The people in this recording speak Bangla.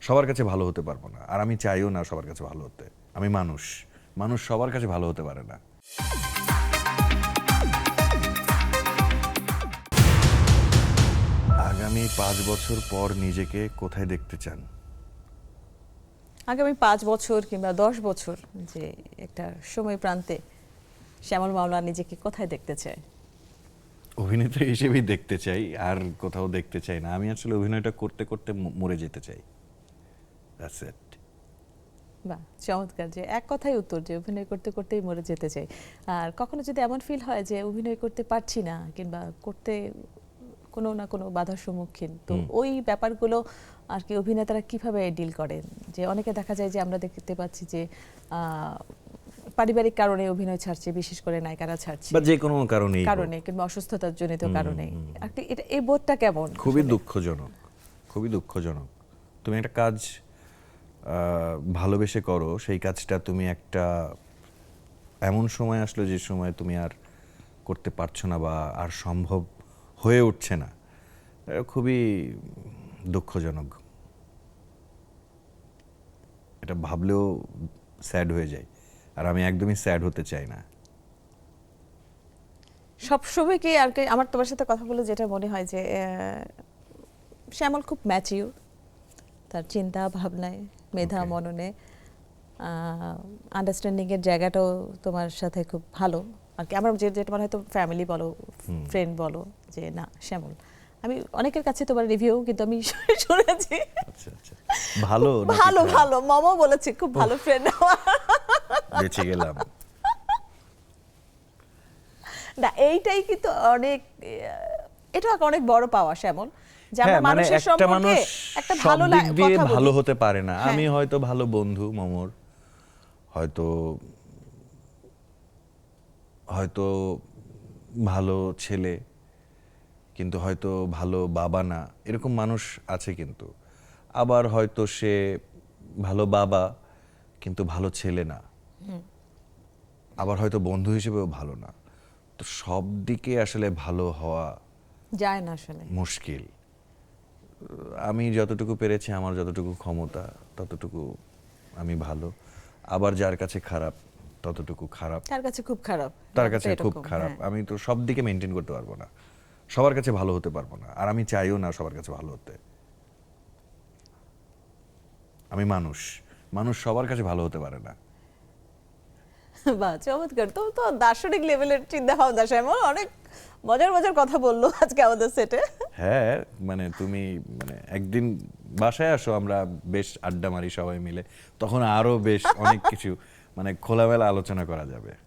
সবার কাছে ভালো হতে পারবো না, আর আমি চাইও না সবার কাছে ভালো হতে। আমি মানুষ, মানুষ সবার কাছে ভালো হতে পারে না। আগামী 5 বছর পর নিজেকে কোথায় দেখতে চান? আগামী 5 বছর কিংবা 10 বছর, যে একটা সময় প্রান্তে শ্যামল মাওলা নিজেকে কোথায় দেখতে চায়? অভিনেতা হিসেবেই দেখতে চাই, আর কোথাও দেখতে চাই না। আমি আসলে অভিনয়টা করতে করতে মরে যেতে চাই। That's it. বাহ, চমৎকার! যে এক কথাই উত্তর, যে অভিনয় করতে করতেই মরে যেতে চাই। আর কখনো যদি এমন ফিল হয় যে অভিনয় করতে পারছি না কিংবা করতে কোনো না কোনো বাধার সম্মুখীন, তো ওই ব্যাপারগুলো আর কি অভিনেতারা কিভাবে ডিল করেন? যে অনেকে দেখা যায় যে আমরা দেখতে পাচ্ছি যে পারিবারিক কারণে অভিনয় ছাড়ছে, বিশেষ করে নায়িকারা ছাড়ছে, বা যে কোনো কারণেই হোক। কারণে কিংবা অসুস্থতার জনিত কারণে। আপনি এটা এই বোধটা কেমন? খুবই আসলে? দুঃখজনক, খুবই দুঃখজনক। তুমি একটা কাজ ভালোবেসে করো, সেই কাজটা তুমি একটা এমন সময় আসলো যে সময় তুমি আর করতে পারছো না বা আর সম্ভব হয়ে উঠছে না, এটা খুবই দুঃখজনক। এটা ভাবলেও স্যাড হয়ে যায়, আর আমি একদমই স্যাড হতে চাই না। সবসময় কি আর কি আমার তোমার সাথে কথা বলে যেটা মনে হয় যে শ্যামল খুব ম্যাচিউর, তার চিন্তা ভাবনায়, মেধা Okay. মননে, আন্ডারস্ট্যান্ডিং এর জায়গাটাও তোমার সাথে খুব ভালো আর কি। আমার যেটা মনে হয়, তো ফ্যামিলি বলো, ফ্রেন্ড বলো, যে না শ্যামল, আমি অনেকের কাছে তোমার রিভিউ কিন্তু আমি শুনেছি আচ্ছা আচ্ছা, ভালো নাকি ভালো খারাপ? ভালো, মামা বলেছে খুব ভালো ফ্রেন্ড আমার। বেঁচে গেলাম। না, এইটাই কিন্তু অনেক, এটা অনেক বড় পাওয়া শ্যামল, যে আমরা হ্যাঁ, মানে মানুষের একটা সম্পর্কে মানুষ একটা সব ভালো দিক দিয়ে কথা ভালো বলি। হতে পারে না। হ্যাঁ। আমি হয়তো ভালো বন্ধু মমর, হয়তো হয়তো ভালো ছেলে, কিন্তু হয়তো ভালো বাবা না, এরকম মানুষ আছে। কিন্তু আবার হয়তো সে ভালো বাবা কিন্তু ভালো ছেলে না, আবার হয়তো বন্ধু হিসেবেও ভালো না। তো সব দিকে আসলে ভালো হওয়া যায় না আসলে। মুশকিল। আমি যতটুকু পেরেছি, আমার যতটুকু ক্ষমতা ততটুকু আমি ভালো। আবার যার কাছে খারাপ ততটুকু খারাপ, তার কাছে খুব খারাপ, তার কাছে খুব এরকম, খারাপ। হ্যাঁ। আমি তো সব দিকে মেনটেন করতে পারবো না, সবার কাছে ভালো হতে পারবো না, আর আমি চাইও না সবার কাছে ভালো হতে। আমি মানুষ, মানুষ সবার কাছে ভালো হতে পারে না। বাহ, চমৎকার! তো তো দার্শনিক লেভেলের চিন্তা ভাবনা শ্যামল, অনেক মজার মজার কথা বললো আজকে আমাদের সেটে। হ্যাঁ, মানে তুমি মানে একদিন বাসায় আসো, আমরা বেশ আড্ডা মারি সবাই মিলে, তখন আরো বেশ অনেক কিছু মানে খোলামেলা আলোচনা করা যাবে।